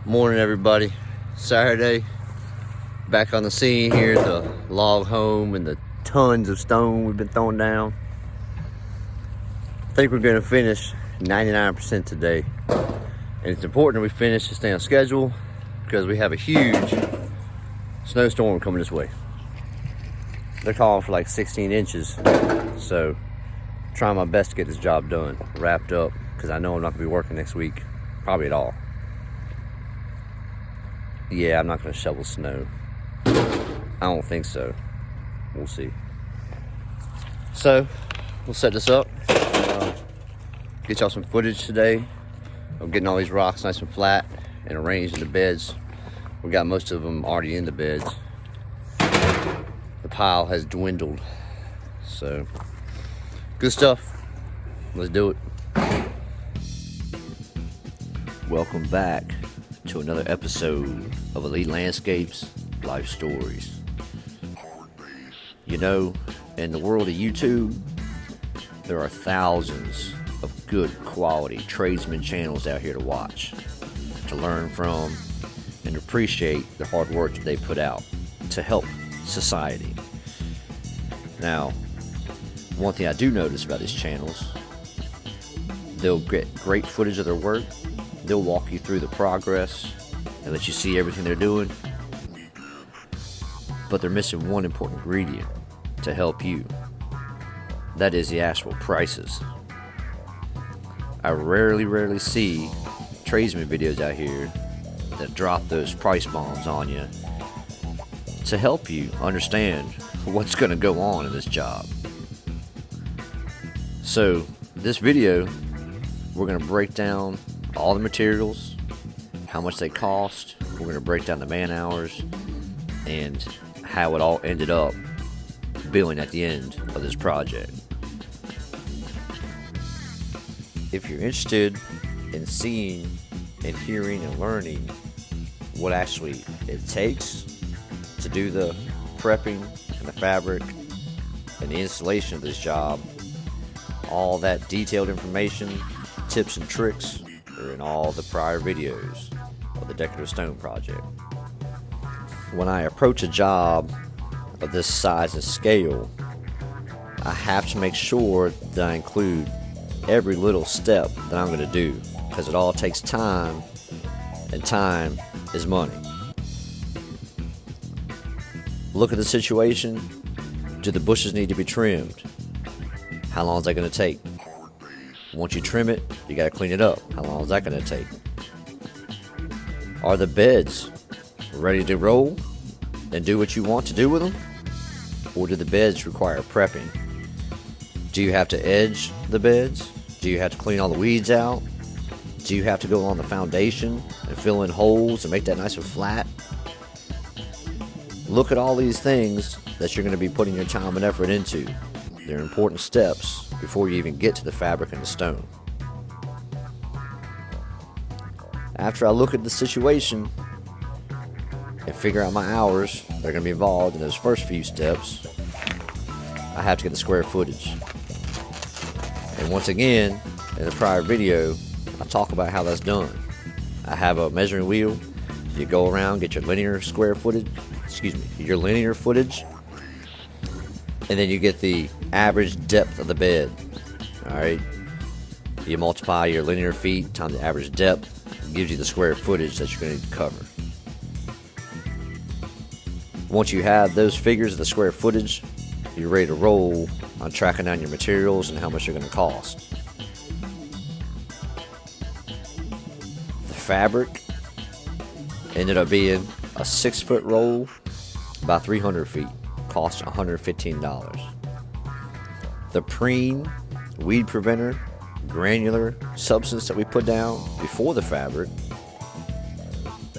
Morning, everybody. Saturday, back on the scene here at the log home and the tons of stone we've been throwing down. I think we're going to finish 99% today, and it's important that we finish to stay on schedule because we have a huge snowstorm coming this way. They're calling for like 16 inches, so I'm trying my best to get this job done, wrapped up, because I know I'm not going to be working next week, probably at all. Yeah, I'm not going to shovel snow. I don't think so. We'll see. So, we'll set this up. Get y'all some footage today of getting all these rocks nice and flat and arranged in the beds. We got most of them already in the beds. The pile has dwindled. So, good stuff. Let's do it. Welcome back to another episode of Elite Landscapes Life Stories. You know, in the world of YouTube, there are thousands of good quality tradesman channels out here to watch, to learn from, and appreciate the hard work that they put out to help society. Now, one thing I do notice about these channels, they'll get great footage of their work. They'll walk you through the progress and let you see everything they're doing. But they're missing one important ingredient to help you. That is the actual prices. I rarely see tradesman videos out here that drop those price bombs on you to help you understand what's going to go on in this job. So, this video, we're going to break down all the materials, how much they cost. We're going to break down the man hours and how it all ended up billing at the end of this project. If you're interested in seeing and hearing and learning what actually it takes to do the prepping and the fabric and the installation of this job, all that detailed information, tips and tricks are in all the prior videos of the Decorative Stone project. When I approach a job of this size and scale, I have to make sure that I include every little step that I'm going to do, because it all takes time, and time is money. Look at the situation. Do the bushes need to be trimmed? How long is that going to take? Once you trim it, you got to clean it up. How long is that going to take? Are the beds ready to roll and do what you want to do with them? Or do the beds require prepping? Do you have to edge the beds? Do you have to clean all the weeds out? Do you have to go on the foundation and fill in holes and make that nice and flat? Look at all these things that you're going to be putting your time and effort into. They're important steps before you even get to the fabric and the stone. After I look at the situation and figure out my hours that are going to be involved in those first few steps, I have to get the square footage. And once again, in the prior video, I talk about how that's done. I have a measuring wheel. You go around, get your linear footage, and then you get the average depth of the bed. Alright, you multiply your linear feet times the average depth, it gives you the square footage that you're going to need to cover. Once you have those figures of the square footage, you're ready to roll on tracking down your materials and how much they're going to cost. The fabric ended up being a 6-foot roll by 300 feet, cost $115. The preen, weed preventer, granular substance that we put down before the fabric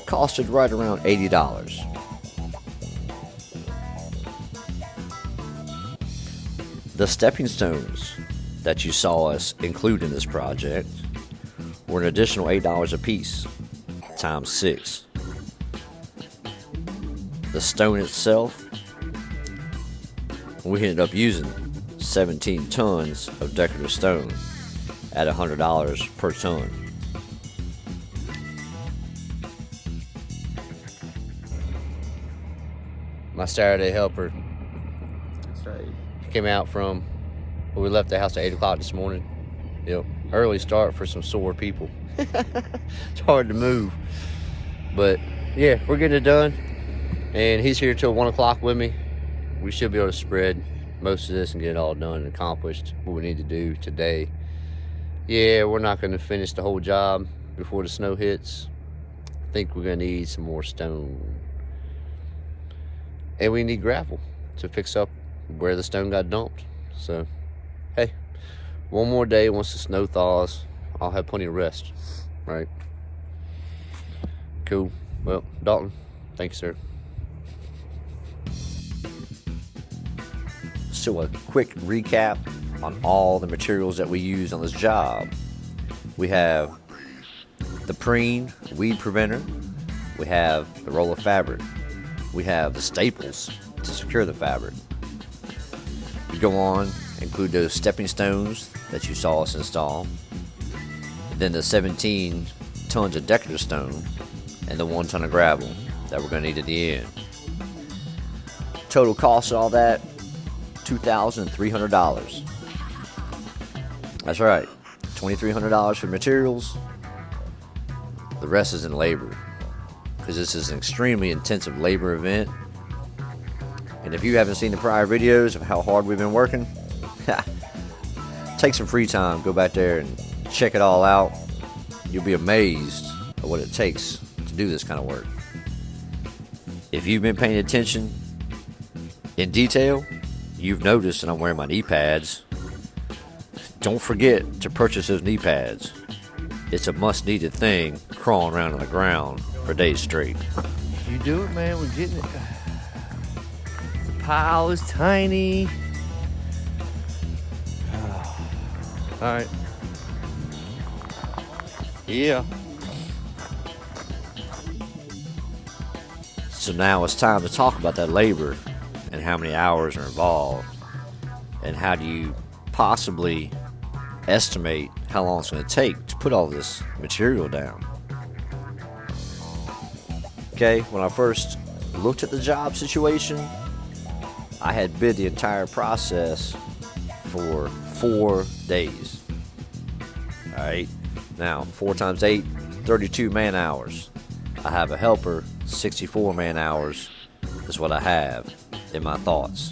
costed right around $80. The stepping stones that you saw us include in this project were an additional $8 a piece, times 6. The stone itself, we ended up using 17 tons of decorative stone at $100 per ton. my Saturday helper. That's right. Came out from, well, we left the house at 8 o'clock this morning. Yep, early start for some sore people. It's hard to move. But yeah, we're getting it done. And he's here till 1 o'clock with me. We should be able to spread most of this and get it all done and accomplished, what we need to do today. Yeah, we're not going to finish the whole job before the snow hits. I think we're going to need some more stone. And we need gravel to fix up where the stone got dumped. So, hey, one more day. Once the snow thaws, I'll have plenty of rest, right? Cool. Well, Dalton, thank you, sir. So a quick recap on all the materials that we use on this job. We have the preen weed preventer. We have the roll of fabric. We have the staples to secure the fabric. We go on, include those stepping stones that you saw us install. And then the 17 tons of decorative stone and the 1 ton of gravel that we're going to need at the end. Total cost of all that, $2,300. That's right, $2,300 for materials. The rest is in labor, because this is an extremely intensive labor event. And if you haven't seen the prior videos of how hard we've been working, take some free time, go back there and check it all out. You'll be amazed at what it takes to do this kind of work. If you've been paying attention in detail, you've noticed that I'm wearing my knee pads. Don't forget to purchase those knee pads. It's a must-needed thing crawling around on the ground for days straight. You do it, man. We're getting it. The pile is tiny. All right. Yeah. So now it's time to talk about that labor and how many hours are involved, and how do you possibly estimate how long it's going to take to put all this material down. Okay, when I first looked at the job situation, I had bid the entire process for 4 days. Alright, now 4 times 8, 32 man hours. I have a helper, 64 man hours is what I have in my thoughts.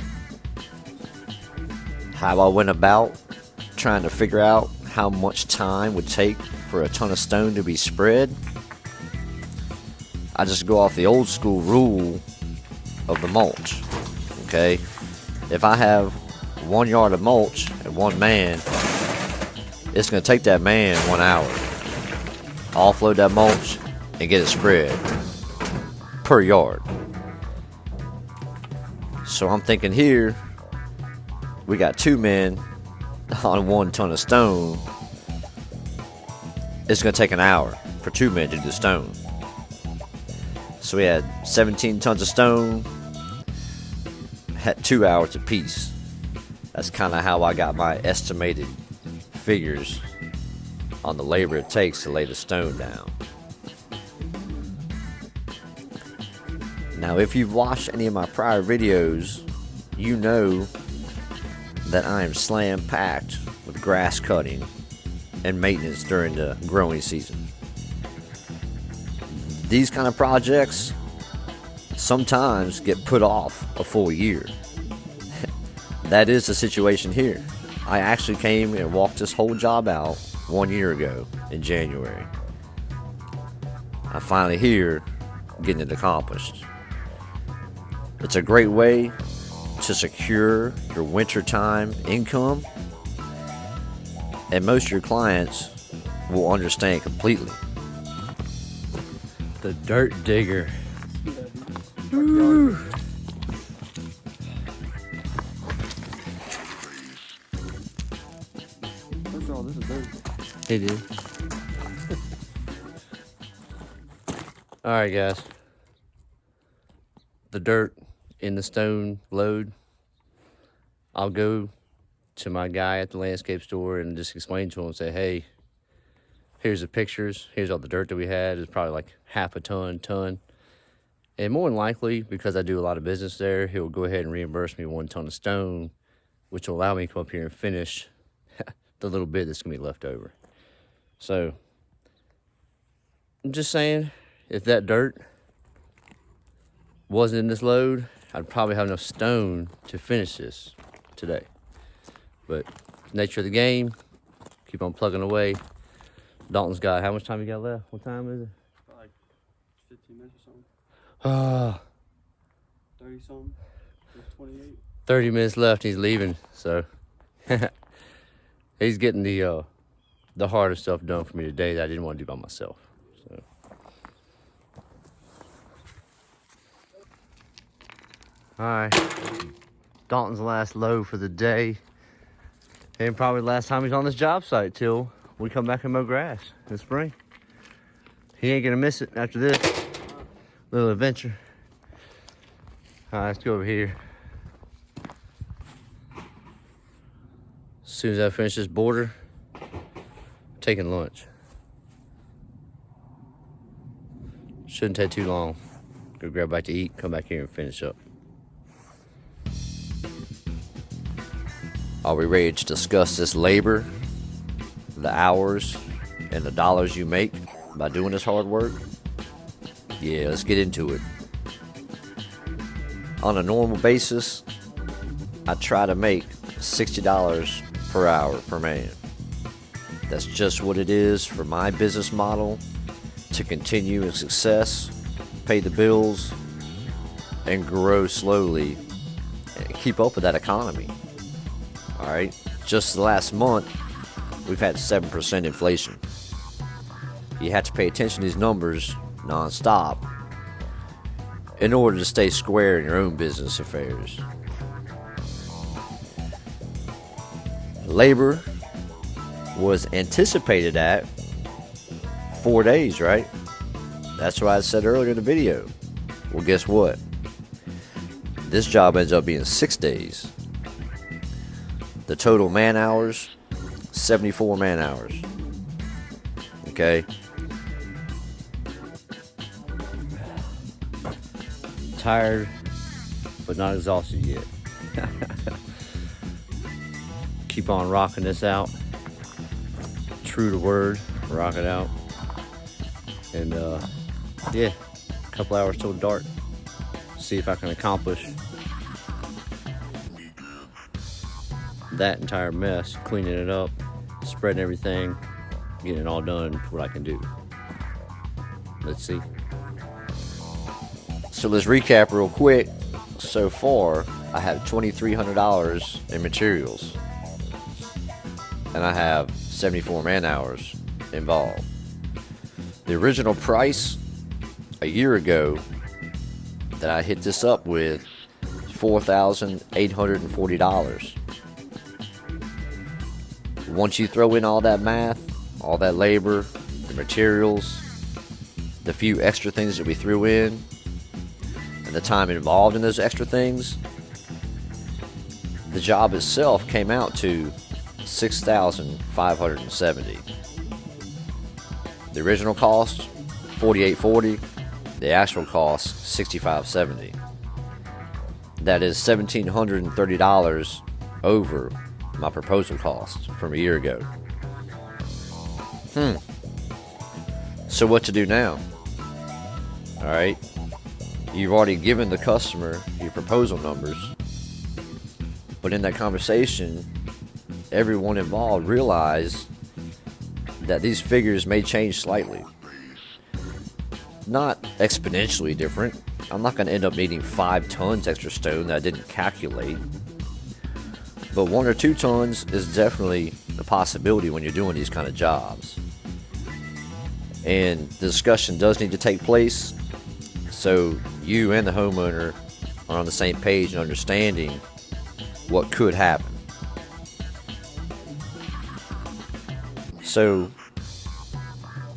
How I went about trying to figure out how much time would take for a ton of stone to be spread, I just go off the old school rule of the mulch. Okay, if I have 1 yard of mulch and 1 man, it's going to take that man 1 hour. Offload that mulch and get it spread per yard. So I'm thinking here, we got 2 men on 1 ton of stone. It's going to take an hour for 2 men to do the stone. So we had 17 tons of stone, had 2 hours apiece. That's kind of how I got my estimated figures on the labor it takes to lay the stone down. Now, if you've watched any of my prior videos, you know that I am slam-packed with grass cutting and maintenance during the growing season. These kind of projects sometimes get put off a full year. That is the situation here. I actually came and walked this whole job out 1 year ago in January. I'm finally here getting it accomplished. It's a great way to secure your wintertime income, and most of your clients will understand completely. The dirt digger. Ooh. First of all, this is dirt. It is. Alright, guys. The dirt in the stone load. I'll go to my guy at the landscape store and just explain to him, say, hey, here's the pictures. Here's all the dirt that we had. It's probably like half a ton. And more than likely, because I do a lot of business there, he'll go ahead and reimburse me 1 ton of stone, which will allow me to come up here and finish the little bit that's going to be left over. So, I'm just saying, if that dirt wasn't in this load, I'd probably have enough stone to finish this today. But nature of the game, keep on plugging away. Dalton's got, how much time you got left? What time is it? Like 15 minutes or something. 30 something. 28. 30 minutes left, he's leaving, so he's getting the harder stuff done for me today that I didn't want to do by myself. So. All right, Dalton's last load for the day, and probably the last time he's on this job site till we come back and mow grass in the spring. He ain't gonna miss it after this little adventure. All right, let's go over here. As soon as I finish this border, I'm taking lunch. Shouldn't take too long. Go grab a bite to eat, come back here and finish up. Are we ready to discuss this labor, the hours, and the dollars you make by doing this hard work? Yeah, let's get into it. On a normal basis, I try to make $60 per hour per man. That's just what it is for my business model to continue in success, pay the bills, and grow slowly and keep up with that economy. All right, just the last month, we've had 7% inflation. You have to pay attention to these numbers nonstop in order to stay square in your own business affairs. Labor was anticipated at 4 days, right? That's what I said earlier in the video. Well, guess what? This job ends up being 6 days. The total man hours, 74 man hours. Okay? Tired, but not exhausted yet. Keep on rocking this out. True to word, rock it out. And yeah, a couple hours till dark. See if I can accomplish that entire mess, cleaning it up, spreading everything, getting it all done to what I can do. Let's see. So let's recap real quick. So far, I have $2,300 in materials, and I have 74 man hours involved. The original price a year ago that I hit this up with $4,840. Once you throw in all that math, all that labor, the materials, the few extra things that we threw in, and the time involved in those extra things, the job itself came out to $6,570. The original cost, $4,840. The actual cost, $6,570. That is $1,730 over my proposal cost from a year ago. So what to do now? All right. You've already given the customer your proposal numbers, but in that conversation, everyone involved realized that these figures may change slightly. Not exponentially different. I'm not going to end up needing 5 tons extra stone that I didn't calculate. But 1 or 2 tons is definitely a possibility when you're doing these kind of jobs. And the discussion does need to take place so you and the homeowner are on the same page and understanding what could happen. So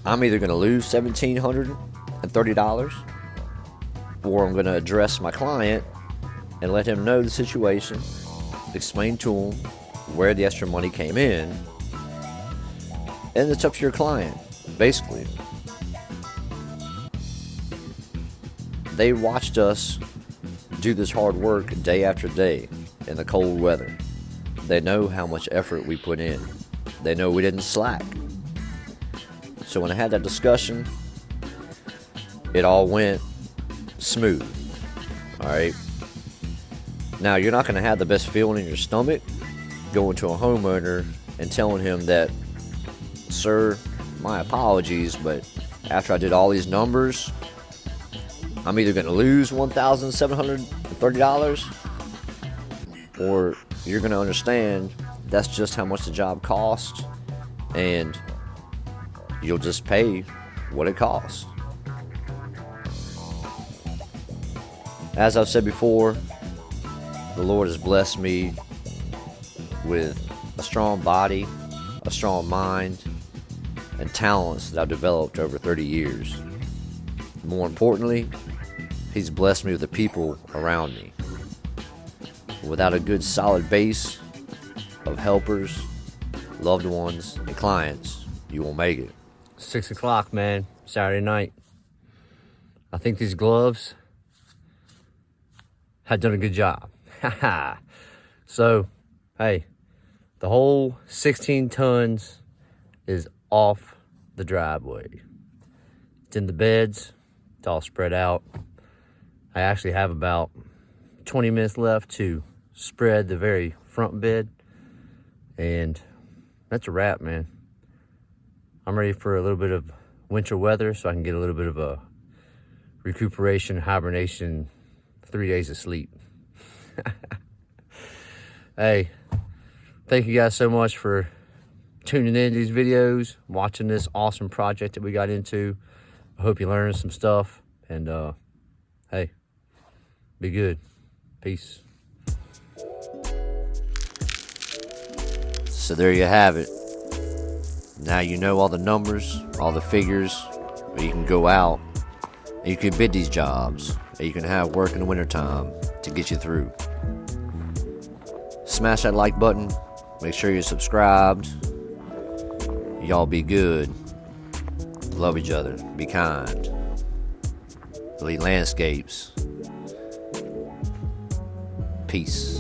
I'm either going to lose $1,730 or I'm going to address my client and let him know the situation, explain to him where the extra money came in, and it's up to your client, basically. They watched us do this hard work day after day in the cold weather. They know how much effort we put in. They know we didn't slack. So when I had that discussion, it all went smooth. All right. Now, you're not going to have the best feeling in your stomach going to a homeowner and telling him that, sir, my apologies, but after I did all these numbers, I'm either going to lose $1,730, or you're going to understand that's just how much the job costs, and you'll just pay what it costs. As I've said before, the Lord has blessed me with a strong body, a strong mind, and talents that I've developed over 30 years. More importantly, He's blessed me with the people around me. Without a good solid base of helpers, loved ones, and clients, you won't make it. 6 o'clock, man, Saturday night. I think these gloves had done a good job. So, hey, the whole 16 tons is off the driveway. It's in the beds. It's all spread out. I actually have about 20 minutes left to spread the very front bed. And that's a wrap, man. I'm ready for a little bit of winter weather so I can get a little bit of a recuperation, hibernation, 3 days of sleep. Hey, thank you guys so much for tuning in to these videos, watching this awesome project that we got into. I hope you learned some stuff, and hey, be good. Peace. So there you have it. Now you know all the numbers, all the figures, where you can go out and you can bid these jobs, and you can have work in the wintertime to get you through. Smash that like button. Make sure you're subscribed. Y'all be good. Love each other. Be kind. Elite Landscapes. Peace.